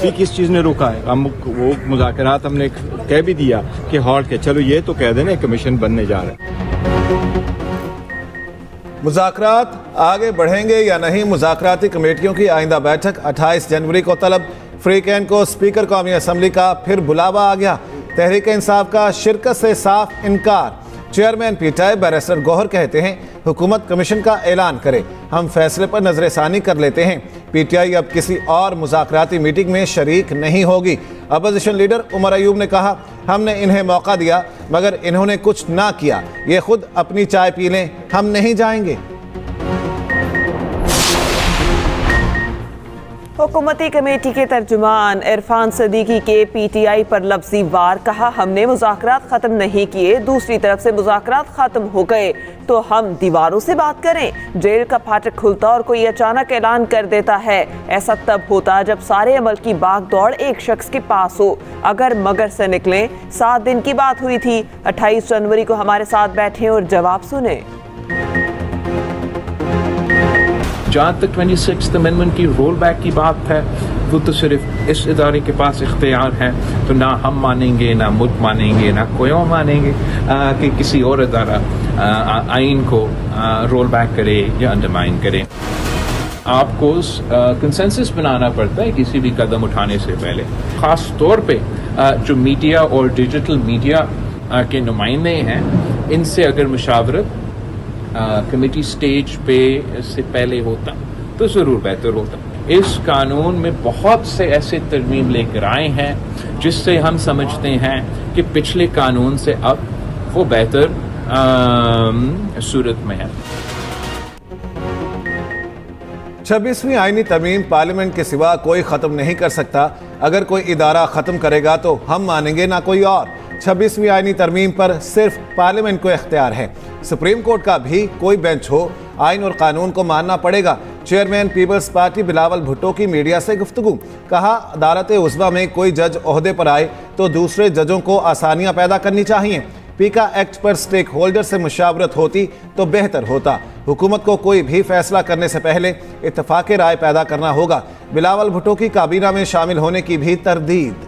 अभी किस चीज़ ने रोका है? हम वो मुज़ाकरात हमने कह भी दिया कि हॉल्ट के, चलो ये तो कह देना कमीशन बनने जा रहा है। मुज़ाकरात आगे बढ़ेंगे या नहीं? मुज़ाकराती कमेटियों की आइंदा बैठक 28 जनवरी को तलब। फ्री कैन को स्पीकर कौमी असम्बली का फिर बुलावा आ गया। तहरीक इंसाफ का शिरकत से साफ इनकार। चेयरमैन पीटीआई बैरिस्टर गौहर कहते हैं हुकूमत कमीशन का ऐलान करे, हम फैसले पर नजरसानी कर लेते हैं। पीटीआई अब किसी और मुज़ाकराती मीटिंग में शरीक नहीं होगी। अपोजिशन लीडर उमर अयूब ने कहा हमने इन्हें मौका दिया मगर इन्होंने कुछ ना किया, ये खुद अपनी चाय पी लें, हम नहीं जाएंगे। हुकूमती कमेटी के तर्जुमान इरफान सदीकी के पीटीआई पर लफ्जी वार। कहा हमने मुज़ाकरात ख़त्म नहीं किए, दूसरी तरफ से मुज़ाकरात ख़त्म हो गए तो हम दीवारों से बात करें। जेल का फाटक खुलता और कोई अचानक ऐलान कर देता है, ऐसा तब होता जब सारे अमल की भाग दौड़ एक शख्स के पास हो। अगर मगर से निकलें, 7 दिन की बात हुई थी, 28 जनवरी को हमारे साथ बैठें और जवाब सुने। जहाँ तक 26th अमेंडमेंट की रोल बैक की बात है, वो तो सिर्फ इस इदारे के पास इख्तियार है, तो ना हम मानेंगे, ना मुल्क मानेंगे, ना कोई और मानेंगे कि किसी और इदारा आइन को रोल बैक करे या अंडरमाइन करे। आपको कंसेंसस बनाना पड़ता है किसी भी कदम उठाने से पहले, ख़ास तौर पे जो मीडिया और डिजिटल मीडिया के नुमाइंदे हैं, इनसे अगर मुशावरत कमेटी स्टेज पे से पहले होता तो ज़रूर बेहतर होता। इस कानून में बहुत से ऐसे तरमीम लेकर आए हैं जिससे हम समझते हैं कि पिछले कानून से अब वो बेहतर सूरत में है। 26वीं आईनी तरमीम पार्लियामेंट के सिवा कोई ख़त्म नहीं कर सकता। अगर कोई इदारा ख़त्म करेगा तो हम मानेंगे, ना कोई और। 26वीं आईनी तरमीम पर सिर्फ पार्लियामेंट को इख्तियार है। सुप्रीम कोर्ट का भी कोई बेंच हो, आइन और कानून को मानना पड़ेगा। Chairman Peoples Party Bilawal Bhutto की मीडिया से गुफ्तगू। कहा अदालत उज़्मा में कोई जज ओहदे पर आए तो दूसरे जजों को आसानियां पैदा करनी चाहिए। पीका एक्ट पर स्टेक होल्डर से मुशावरत होती तो बेहतर होता। हुकूमत को कोई भी फैसला करने से पहले इत्तफाक राय पैदा करना होगा। बिलावल भुट्टो की काबीना में शामिल होने की भी तरदीद।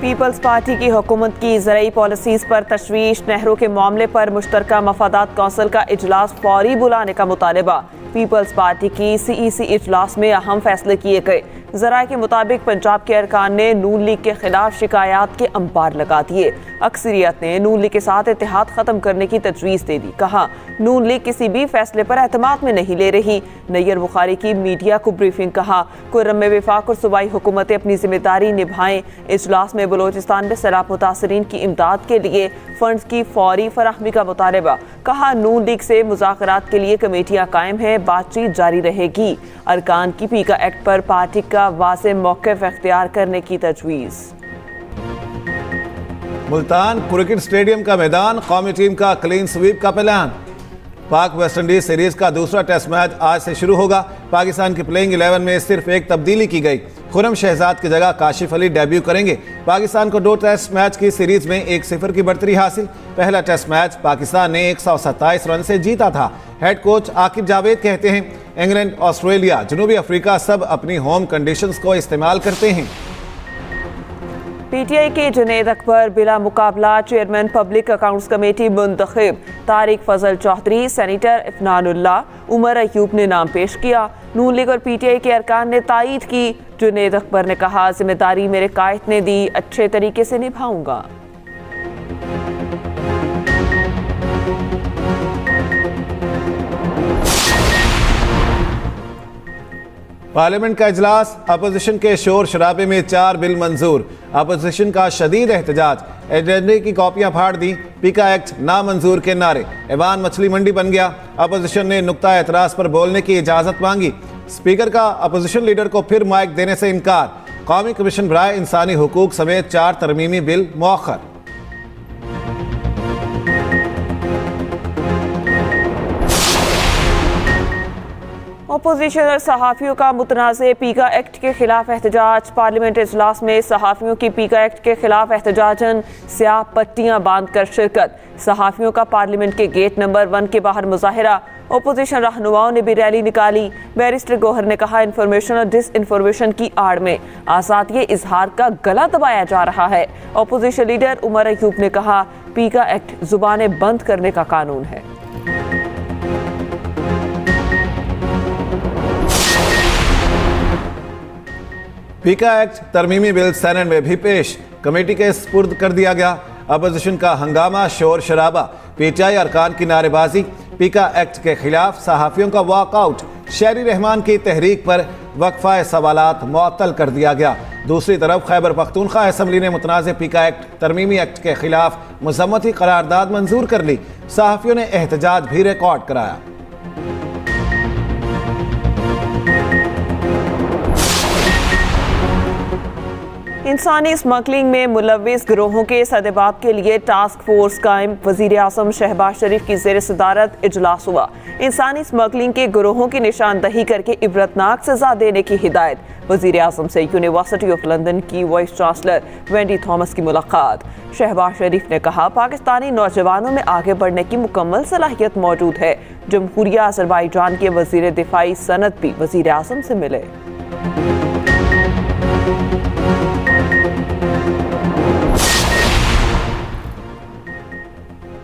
पीपल्स पार्टी की हुकूमत की ज़राई पॉलिसीज़ पर तशवीश। नहरों के मामले पर मुश्तरका मफादात कौंसिल का इजलास फौरी बुलाने का मुतालबा। पीपल्स पार्टी की सीईसी इजलास में अहम फैसले किए गए। ज़राए के मुताबिक पंजाब के अरकान ने नून लीग के खिलाफ शिकायत के अंबार लगा दिए। अक्सरियत ने नून लीग के साथ इत्तेहाद ख़त्म करने की तजवीज़ दे दी। कहा नून लीग किसी भी फैसले पर एतमाद में नहीं ले रही। नैयर बुखारी की मीडिया को ब्रीफिंग। कहा कुर्रम में विफाक और सूबाई हुकूमतें अपनी जिम्मेदारी निभाएं। इजलास में बलोचिस्तान में सैलाब मुतासरीन की इमदाद के लिए फंड्स की फौरी फराहमी का मुतालबा। कहा नून लीग से मुज़ाकरात के लिए कमेटियाँ कायम हैं, बातचीत जारी रहेगी। अरकान की पीका एक्ट पर पार्टी का वाज़े मौक़िफ़ इख्तियार करने की तजवीज़। मुल्तान क्रिकेट स्टेडियम का मैदान, कौमी टीम का क्लीन स्वीप का प्लान। पाक वेस्ट इंडीज सीरीज का दूसरा टेस्ट मैच आज से शुरू होगा। पाकिस्तान की प्लेइंग 11 में सिर्फ एक तब्दीली की गई। खुरम शहजाद की जगह काशिफ अली डेब्यू करेंगे। पाकिस्तान को 2 टेस्ट मैच की सीरीज में 1-0 की बढ़तरी हासिल। पहला टेस्ट मैच पाकिस्तान ने 127 रन से जीता था। हेड कोच आकिब जावेद कहते हैं इंग्लैंड, ऑस्ट्रेलिया, जनूबी अफ्रीका सब अपनी होम कंडीशंस को इस्तेमाल करते हैं। पीटीआई के जुनैद अकबर बिला मुकाबला चेयरमैन पब्लिक अकाउंट्स कमेटी मुंतखब। तारिक फजल चौधरी, सेनेटर इफ़नानुल्लाह, उमर अयूब ने नाम पेश किया। नून लीग और पीटीआई के अरकान ने तायीद की। जुनैद अकबर ने कहा जिम्मेदारी मेरे कायद ने दी, अच्छे तरीके से निभाऊंगा। पार्लियामेंट का इजलास, अपोजिशन के शोर शराबे में 4 बिल मंजूर। अपोजिशन का शदीद एहतजाज, एजेंडे की कॉपियां फाड़ दी। पीका एक्ट नामंजूर के नारे। ऐवान मछली मंडी बन गया। अपोजिशन ने नुक्ता एतराज पर बोलने की इजाजत मांगी। स्पीकर का अपोजिशन लीडर को फिर माइक देने से इनकार। कौमी कमीशन बराए इंसानी हुकूक समेत 4 तरमीमी बिल मौखर। अपोजिशन और सहाफ़ियों का मुतनाज़ पीका एक्ट के खिलाफ एहतजाज। पार्लियामेंट इजलास में सहाफ़ियों की पीका एक्ट के खिलाफ एहतजाजन स्याह पट्टियां बांधकर शिरकत। सहाफ़ियों का पार्लियामेंट के गेट नंबर 1 के बाहर मुजाहिरा। अपोजिशन रहनुमाओं ने भी रैली निकाली। बैरिस्टर गौहर ने कहा, इन्फॉर्मेशन और डिस इन्फॉर्मेशन की आड़ में आज़ादी इजहार का गला दबाया जा रहा है। अपोजिशन लीडर उमर अयूब ने कहा, पीका एक्ट जुबानें बंद करने का कानून है। पीका एक्ट तरमीमी बिल सेनेट में भी पेश, कमेटी के सुपुर्द कर दिया गया। अपोजिशन का हंगामा, शोर शराबा, पीटीआई अरकान की नारेबाजी, पीका एक्ट के खिलाफ सहाफ़ियों का वॉकआउट, शहरी रहमान की तहरीक पर वक्फा सवालात मुअत्तल कर दिया गया। दूसरी तरफ खैबर पख्तूनख्वा असम्बली ने मुतनाज़ पीका एक्ट तरमीमी एक्ट के खिलाफ मज़म्मती करारदाद मंजूर कर ली। सहाफ़ियों ने एहतजाज भी रिकॉर्ड कराया। इंसानी स्मगलिंग में मुलव्विस गिरोहों के सदेबाब के लिए टास्क फोर्स कायम। वज़ीर आज़म शहबाज शरीफ की ज़ेर सदारत इजलास हुआ। इंसानी स्मगलिंग के गिरोहों की निशानदही करके इबरतनाक सजा देने की हिदायत। वज़ीर आज़म से यूनिवर्सिटी ऑफ लंदन की वाइस चांसलर वेंडी थॉमस की मुलाकात। शहबाज शरीफ ने कहा, पाकिस्तानी नौजवानों में आगे बढ़ने की मुकम्मल सलाहियत मौजूद है। जमहूरिया अज़रबैजान के वज़ीर दिफाई सनत भी वज़ीर आज़म से मिले।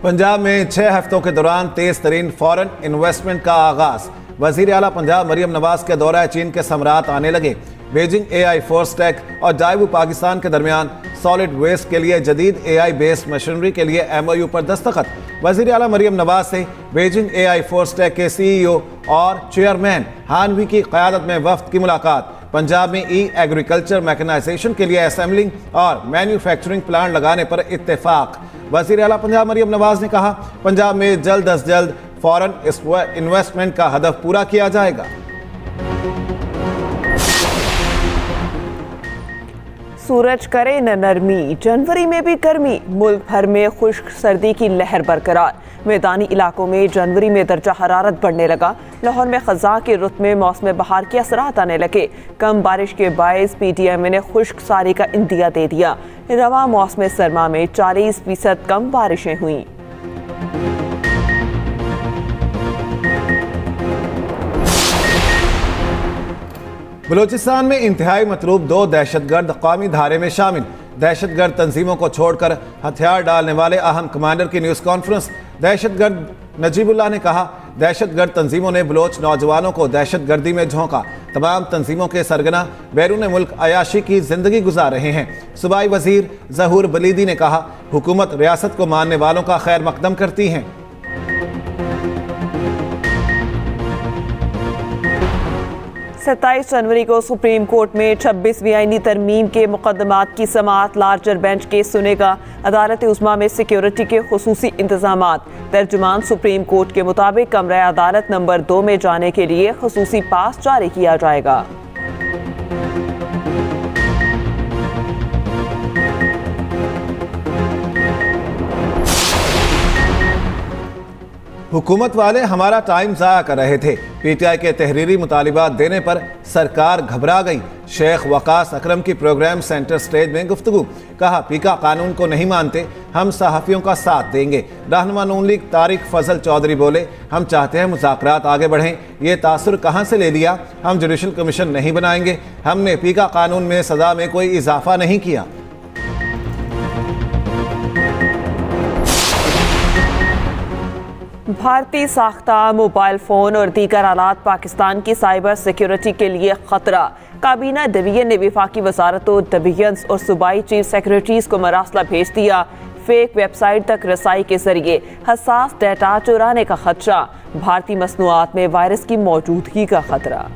पंजाब में 6 हफ्तों के दौरान तेज तरीन फॉरेन इन्वेस्टमेंट का आगाज। वज़ीर आला पंजाब मरियम नवाज के दौरा चीन के समरात आने लगे। बीजिंग AI फोर्स टेक और डाइवू पाकिस्तान के दरमियान सॉलिड वेस्ट के लिए जदीद AI बेस्ड मशीनरी के लिए MOU पर दस्तखत। वज़ीर आला मरियम नवाज से बीजिंग AI फोर्स टेक के CEO और चेयरमैन हानवी की क़यादत में वफ्द की मुलाकात। पंजाब में एग्रीकल्चर मैकेनाइजेशन के लिए असेंबलिंग और मैन्युफैक्चरिंग प्लांट लगाने पर इत्तेफाक। वज़ीर आला पंजाब मरियम नवाज ने कहा, पंजाब में जल्द अज जल्द फॉरेन इन्वेस्टमेंट का हदफ पूरा किया जाएगा। सूरज करे न नरमी, जनवरी में भी गर्मी। मुल्क भर में खुश्क सर्दी की लहर बरकरार। मैदानी इलाकों में जनवरी में दर्जा हरारत बढ़ने लगा। लाहौर में खज़ां के रुत में मौसम बहार के असरात आने लगे। कम बारिश के बायस PTM ने खुश्क सारी का इंदिया दे दिया। रवा मौसम सरमा में 40% कम बारिशें हुई। बलूचिस्तान में इंतहाई मतलूब 2 दहशतगर्द कौमी धारे में शामिल। दहशतगर्द तंजीमों को छोड़कर हथियार डालने वाले अहम कमांडर की न्यूज़ कॉन्फ्रेंस। दहशतगर्द नजीबुल्लाह ने कहा, दहशतगर्द तंजीमों ने बलोच नौजवानों को दहशतगर्दी में झोंका। तमाम तंजीमों के सरगना बैरून मुल्क अयाशी की जिंदगी गुजार रहे हैं। सूबाई वजीर ज़हूर बलीदी ने कहा, हुकूमत रियासत को मानने वालों का खैर मकदम करती है। 27 जनवरी को सुप्रीम कोर्ट में 26वीं आईनी तरमीम के मुकदमात की समाअत लार्जर बेंच केस सुनेगा। अदालत उस्मा में सिक्योरिटी के खुसूसी इंतजामात। तर्जुमान सुप्रीम कोर्ट के मुताबिक कमरे अदालत नंबर 2 में जाने के लिए खुसूसी पास जारी किया जाएगा। हुकूमत वाले हमारा टाइम ज़ाया कर रहे थे। PTI के तहरीरी मुतालिबात देने पर सरकार घबरा गई। शेख वकास अकरम की प्रोग्राम सेंटर स्टेज में गुफ्तगू। कहा, पीका कानून को नहीं मानते, हम सहाफ़ियों का साथ देंगे। रहनुमा नून लीग तारिक फजल चौधरी बोले, हम चाहते हैं मुज़ाकरात आगे बढ़ें। ये तासुर कहाँ से ले लिया? हम जुडिशल कमीशन नहीं बनाएंगे। हमने पीका कानून में सज़ा में कोई इजाफा नहीं किया। भारतीय साख्ता मोबाइल फ़ोन और दीगर आलात पाकिस्तान की साइबर सिक्योरिटी के लिए ख़तरा। काबीना डिवीजन ने वफाकी वजारतों, डिवीजन्स और सूबाई चीफ सेक्रेटरीज को मरासला भेज दिया। फेक वेबसाइट तक रसाई के जरिए हसास डेटा चुराने का खदशा। भारतीय मसनूआत में वायरस की मौजूदगी का खतरा।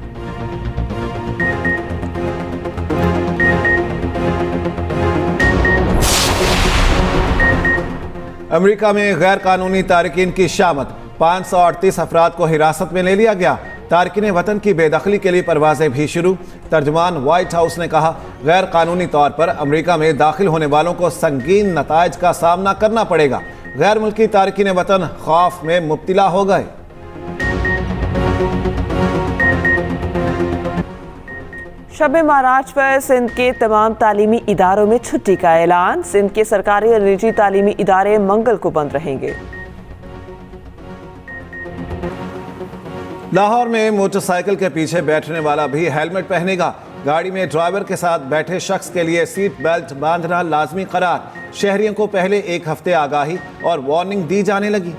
अमेरिका में गैर कानूनी तारकीन की शामत। 538 अफराद को हिरासत में ले लिया गया। तारकीन वतन की बेदखली के लिए परवाजें भी शुरू। तर्जुमान व्हाइट हाउस ने कहा, गैर कानूनी तौर पर अमेरिका में दाखिल होने वालों को संगीन नताइज का सामना करना पड़ेगा। गैर मुल्की तारकीन वतन खौफ में मुब्तला हो गए। शब महाराज पर सिंध के तमाम तालीमी इदारों में छुट्टी का ऐलान। सिंध के सरकारी और निजी तालीमी इदारे मंगल को बंद रहेंगे। लाहौर में मोटरसाइकिल के पीछे बैठने वाला भी हेलमेट पहनेगा। गाड़ी में ड्राइवर के साथ बैठे शख्स के लिए सीट बेल्ट बांधना लाजमी करार। शहरियों को पहले एक हफ्ते आगाही और वार्निंग दी जाने लगी।